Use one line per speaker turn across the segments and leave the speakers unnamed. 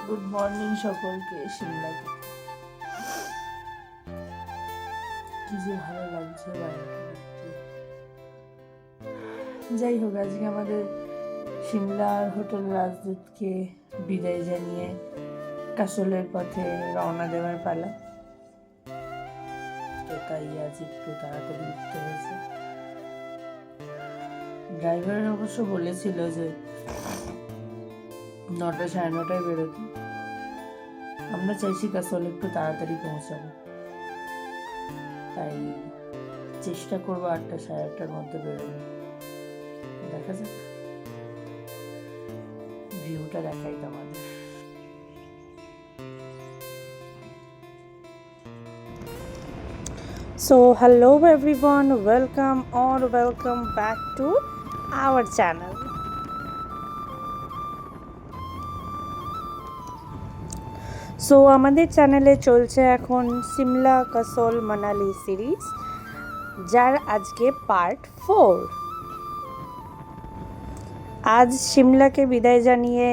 Good morning সকলকে। সিমলা কি যে ভালো লাগছে বাইরেটা দেখতে। যাই হোক, আজকে আমাদের সিমলার হোটেল রাজদূতকে বিদায় জানিয়ে কাসলের পথে রওনা দেওয়ার পালা। তো তাই আজ একটু তাড়াতাড়ি উঠতে হয়েছে। ড্রাইভার অবশ্য বলেছিল যে 9টা 9:30টায় বেরোতে। আমরা চাইছি কাসল একটু তাড়াতাড়ি পৌঁছাবো, তাই চেষ্টা করবো 8টা 8:30টার মধ্যে বেরোবো। দেখা যাক, ভিউটা দেখাই তোমাদের।
So hello everyone, welcome or welcome back to our channel. So আমাদের চ্যানেলে চলছে এখন সিমলা কাসল মানালি সিরিজ, যার আজকে পার্ট 4। আজ সিমলাকে বিদায় জানিয়ে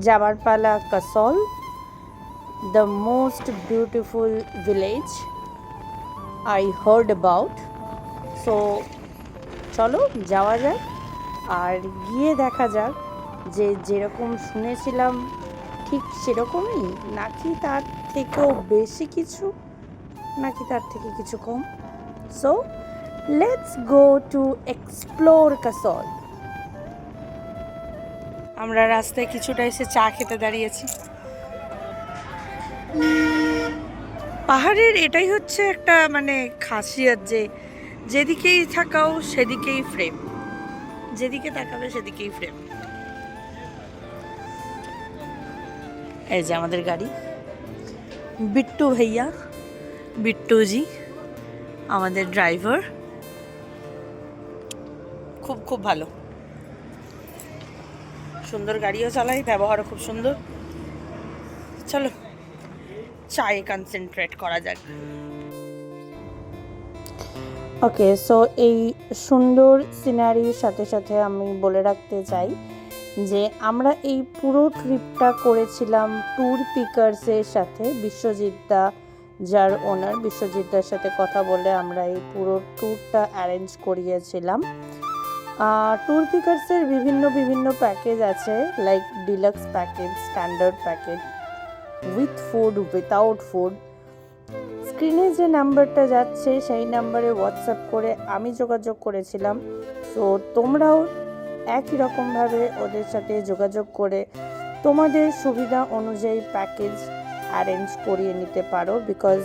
যাবার পালা castle, the most beautiful village I heard about. So চলো যাওয়া যাক আর গিয়ে দেখা যাক যে যেরকম শুনেছিলাম ঠিক সেরকমই, নাকি তার থেকেও বেশি কিছু, নাকি তার থেকে কিছু কম। So let's go to explore castle. আমরা রাস্তায় কিছুটা এসে চা খেতে দাঁড়িয়েছি। পাহাড়ের এটাই হচ্ছে একটা মানে খাসিয়ত যে যেদিকেই থাকাও সেদিকেই ফ্রেম, যেদিকে তাকাবে সেদিকেই ফ্রেম। এই যে আমাদের গাড়ি, বিট্টু ভাইয়া, বিট্টুজি আমাদের ড্রাইভার, খুব খুব ভালো, সুন্দর গাড়িও চালায়, ব্যবহারও খুব সুন্দর। চলো চায়ে কনসেন্ট্রেট করা যাক। ওকে, সো এই সুন্দর সিনারির সাথে সাথে আমি বলে রাখতে চাই যে আমরা এই পুরো ট্রিপটা করেছিলাম ট্যুর পিকার্সের সাথে। বিশ্বজিৎ দা, যার ওনার, বিশ্বজিৎ দার সাথে কথা বলে আমরা এই পুরো ট্যুরটা অ্যারেঞ্জ করিয়েছিলাম। ট্যুর পিকার্সের বিভিন্ন প্যাকেজ আছে, like deluxe package, standard package, with food, without food. স্ক্রিনে যে নাম্বারটা যাচ্ছে সেই নাম্বারে হোয়াটসঅ্যাপ করে আমি যোগাযোগ করেছিলাম। তো তোমরাও একই রকমভাবে ওদের সাথে যোগাযোগ করে তোমাদের সুবিধা অনুযায়ী প্যাকেজ অ্যারেঞ্জ করিয়ে নিতে পারো, বিকজ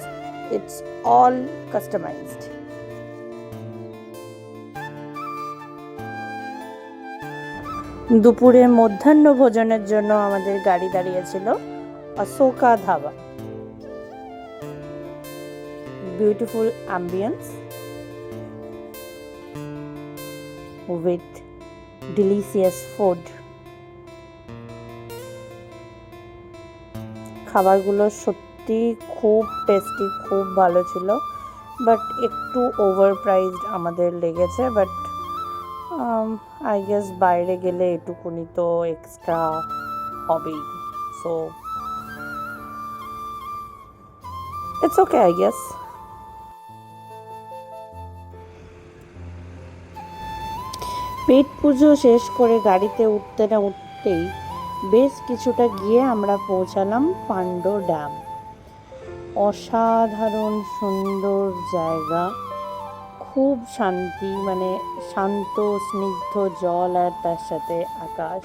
ইটস অল কাস্টমাইজড। দুপুরে মধ্যাহ্ন ভোজনের জন্য আমাদের গাড়ি দাঁড়িয়েছিল Ashoka dhaba. Beautiful ambience with delicious food. খাবারগুলো সত্যি খুব টেস্টি, খুব ভালো ছিল, বাট একটু ওভার প্রাইসড আমাদের লেগেছে। বাট আই গেস বাইরে গেলে এটুকুনি তো এক্সট্রা হবেই, so it's okay I guess. পেট পুজো শেষ করে গাড়িতে উঠতে না উঠতেই বেশ কিছুটা গিয়ে আমরা পৌঁছালাম পান্ডো ড্যাম। অসাধারণ সুন্দর জায়গা, খুব শান্তি, মানে শান্ত স্নিগ্ধ জল আর তার সাথে আকাশ।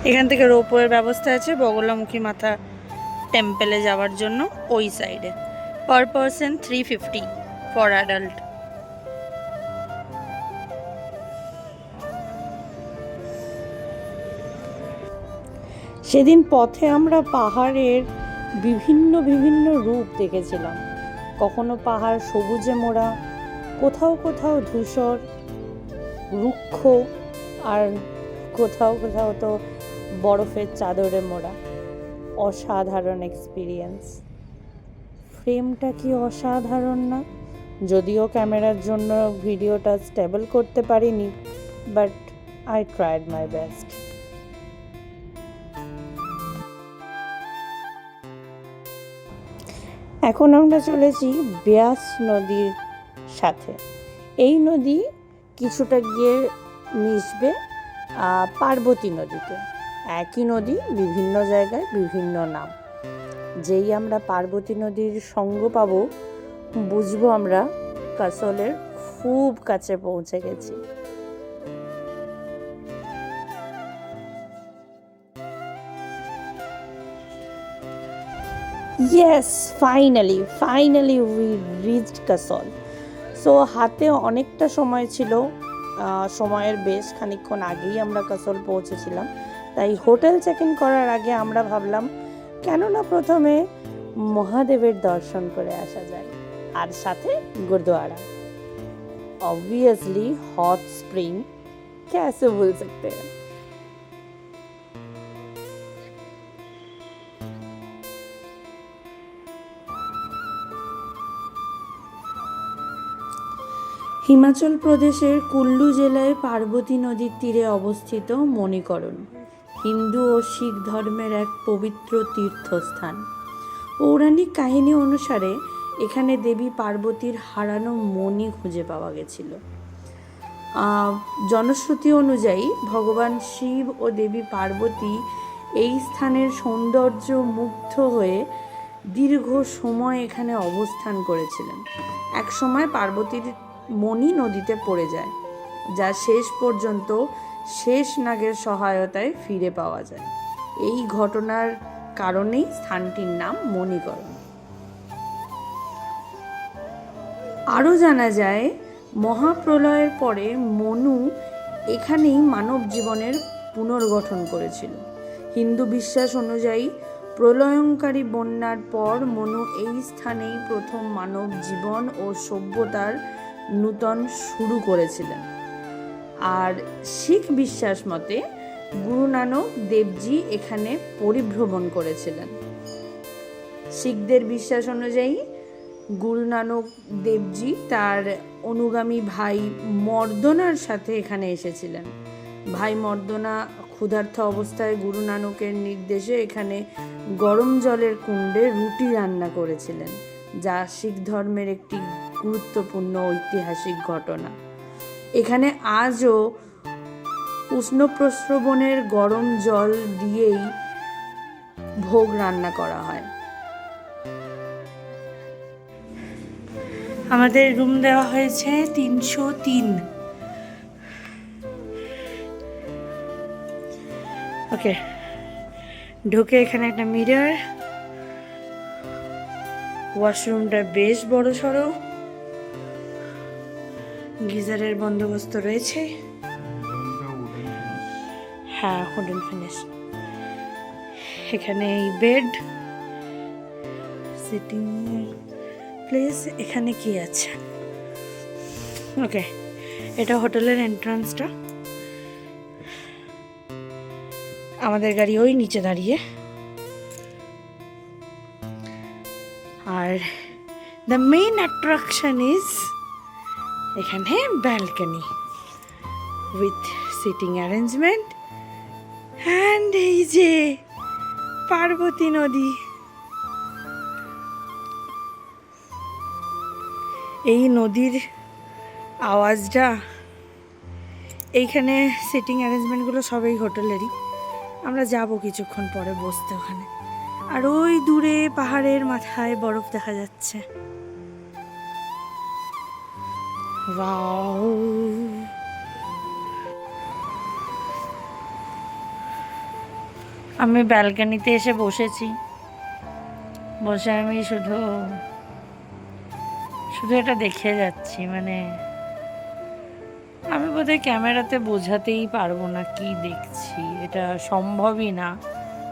এখান থেকে রোপওয়ের ব্যবস্থা আছে বগলামুখী মাতা টেম্পেলে যাওয়ার জন্য, ওই সাইডে। Per person 350 for adult. সেদিন পথে আমরা পাহাড়ের বিভিন্ন রূপ দেখেছিলাম। কখনো পাহাড় সবুজে মোড়া, কোথাও কোথাও ধূসর রুক্ষ, আর কোথাও কোথাও তো বরফের চাদরে মোড়া। অসাধারণ এক্সপিরিয়েন্স। ফ্রেমটা কি অসাধারণ না? যদিও ক্যামেরার জন্য ভিডিওটা স্টেবল করতে পারিনি, but I tried my best. এখন আমরা চলেছি ব্যাস নদীর সাথে। এই নদী কিছুটা গিয়ে মিশবে পার্বতী নদীতে। একই নদী, বিভিন্ন জায়গায় বিভিন্ন নাম। যেই আমরা পার্বতী নদীর সঙ্গ পাবো, বুঝবো আমরা কাসলের খুব কাছে পৌঁছে গেছি। Yes, finally we reached Kasol. So হাতে অনেকটা সময় ছিল, সময়ের বেশ খানিকক্ষণ আগেই আমরা কাসল পৌঁছেছিলাম। তাই হোটেল চেক ইন করার আগে আমরা ভাবলাম কেননা প্রথমে মহাদেবের দর্শন করে আসা যায়, আর সাথে গুরুদ্বারা। ऑब्वियसली हॉट स्प्रिंग कैसे भूल सकते हैं। হিমাচল প্রদেশের কুল্লু জেলায় পার্বতী নদীর তীরে অবস্থিত মণিকরণ হিন্দু ও শিখ ধর্মের এক পবিত্র তীর্থস্থান। পৌরাণিক কাহিনী অনুসারে এখানে দেবী পার্বতীর হারানো মণি খুঁজে পাওয়া গেছিল। জনশ্রুতি অনুযায়ী ভগবান শিব ও দেবী পার্বতী এই স্থানের সৌন্দর্য মুগ্ধ হয়ে দীর্ঘ সময় এখানে অবস্থান করেছিলেন। এক সময় পার্বতীর মণি নদীতে পড়ে যায়, যা শেষ পর্যন্ত শেষ নাগের সহায়তায় ফিরে পাওয়া যায়। এই ঘটনার কারণেই স্থানটির নাম মণিকরণ। আরও জানা যায় মহাপ্রলয়ের পরে মনু এখানেই মানব জীবনের পুনর্গঠন করেছিল। হিন্দু বিশ্বাস অনুযায়ী প্রলয়ঙ্কারী বন্যার পর মনু এই স্থানেই প্রথম মানব জীবন ও সভ্যতার নূতন শুরু করেছিলেন। আর শিখ বিশ্বাস মতে গুরু নানক দেবজি এখানে পরিভ্রমণ করেছিলেন। শিখদের বিশ্বাস অনুযায়ী গুরু নানক দেবজি তার অনুগামী ভাই মর্দনার সাথে এখানে এসেছিলেন। ভাই মর্দনা ক্ষুধার্ত অবস্থায় গুরু নানকের নির্দেশে এখানে গরম জলের কুণ্ডে রুটি রান্না করেছিলেন, যা শিখ ধর্মের একটি গুরুত্বপূর্ণ ঐতিহাসিক ঘটনা। এখানে আজও উষ্ণ প্রস্রবণের গরম জল দিয়েই ভোগ রান্না করা হয়। আমাদের রুম দেওয়া হয়েছে 303। ওকে, ঢুকে এখানে একটা মিরর, ওয়াশরুমটা বেশ বড় সড়ো, গিজারের বন্দোবস্ত রয়েছে। হ্যাঁ, উডেন ফিনিশ। এখানে এই বেড, সিটিং প্লেস। এখানে কি আছে? ওকে, এটা হোটেলের এন্ট্রান্সটা। আমাদের গাড়ি ওই নিচে দাঁড়িয়ে। আর দ্য মেইন অ্যাট্রাকশন ইজ এখানে balcony with sitting arrangement and এই যে পার্বতী নদী। এই নদীর আওয়াজটা, এইখানে সিটিং অ্যারেঞ্জমেন্টগুলো সবই হোটেলেরই। আমরা যাব কিছুক্ষণ পরে বসতে ওখানে। আর ওই দূরে পাহাড়ের মাথায় বরফ দেখা যাচ্ছে। ওয়াও! আমি ব্যালকনিতে এসে বসেছি। বসে আমি শুধু এটা দেখে যাচ্ছি। মানে আমি বোধহয় ক্যামেরাতে বোঝাতেই পারবো না কি দেখছি, এটা সম্ভবই না।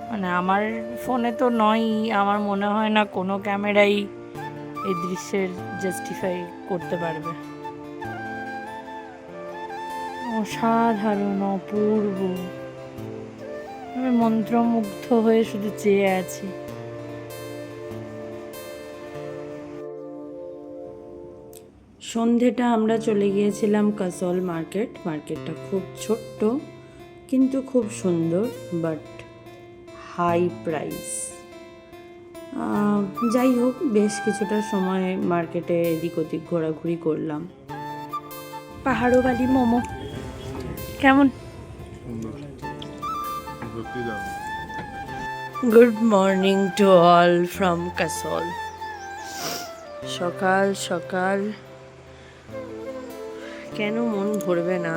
মানে আমার ফোনে তো নয়ই, আমার মনে হয় না কোনো ক্যামেরাই এই দৃশ্যের জাস্টিফাই করতে পারবে। অসাধারণ, অপূর্ব। আমি মন্ত্রমুগ্ধ হয়ে শুধু চেয়ে আছি। সন্ধেটা আমরা চলে গিয়েছিলাম কাসল মার্কেট। মার্কেটটা খুব ছোট্ট কিন্তু খুব সুন্দর, বাট হাই প্রাইস। যাই হোক, বেশ কিছুটা সময় মার্কেটে এদিক ওদিক ঘোরাঘুরি করলাম। পাহাড়ো বালি মোমো কেমন? Good morning to all from castle. সকাল সকাল কেন মন ভরবে না?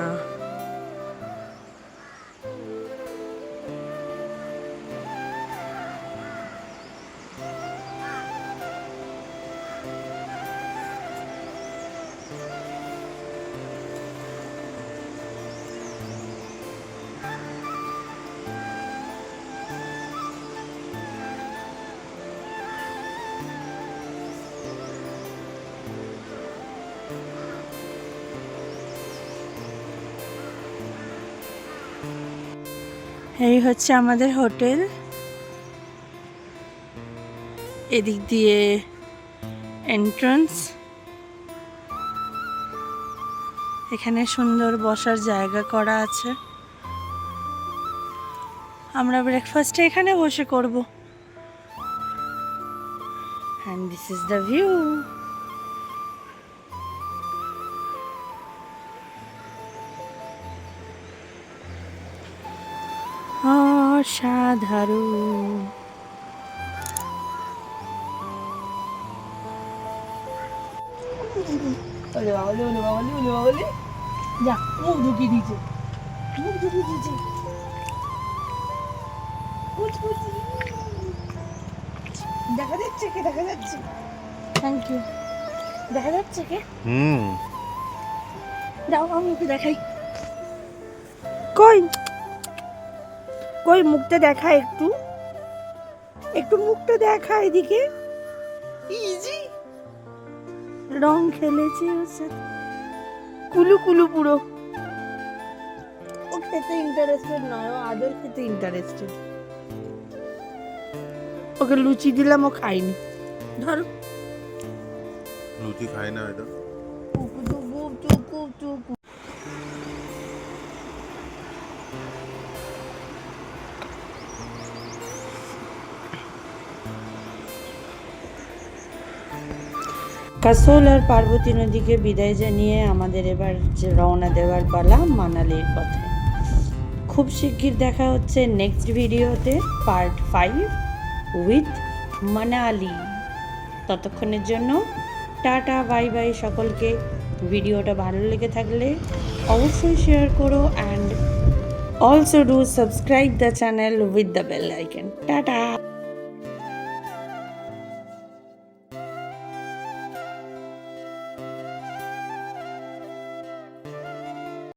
এই হচ্ছে আমাদের হোটেল। এদিক দিয়ে এন্ট্রান্স। এখানে সুন্দর বসার জায়গা করা আছে। আমরা ব্রেকফাস্টে এখানে বসে করব। And this is the view. অসাধারণ। যা মুখ ঢুকিয়ে দিয়েছে, মুখ ঢুকিয়ে দিয়েছে। দেখা যাচ্ছে কে? দেখা যাচ্ছে। Thank you. দেখা যাচ্ছে কে? দাও আমি ওকে দেখাই। কই কই মুখটা দেখা, একটু একটু মুখটা দেখা এদিকে। ইজি রং খেলেছে ওর সাথে, কুলু কুলু পুরো। ও খেতে ইন্টারেস্টেড নয়, ও আদর খেতে ইন্টারেস্টেড। ওকে লুচি দিলাম, ও খাইনি। ধরো,
লুচি খাই না এটা।
কাসল আর পার্বতী নদীকে বিদায় জানিয়ে আমাদের এবার যে রওনা দেওয়ার পালা মানালির পথে। খুব শিগগির দেখা হচ্ছে নেক্সট ভিডিওতে, পার্ট 5 উইথ মানালি। ততক্ষণের জন্য টাটা, বাই বাই সকলকে। ভিডিওটা ভালো লেগে থাকলে অবশ্যই শেয়ার করো, and also do subscribe the channel with the bell icon. Tata.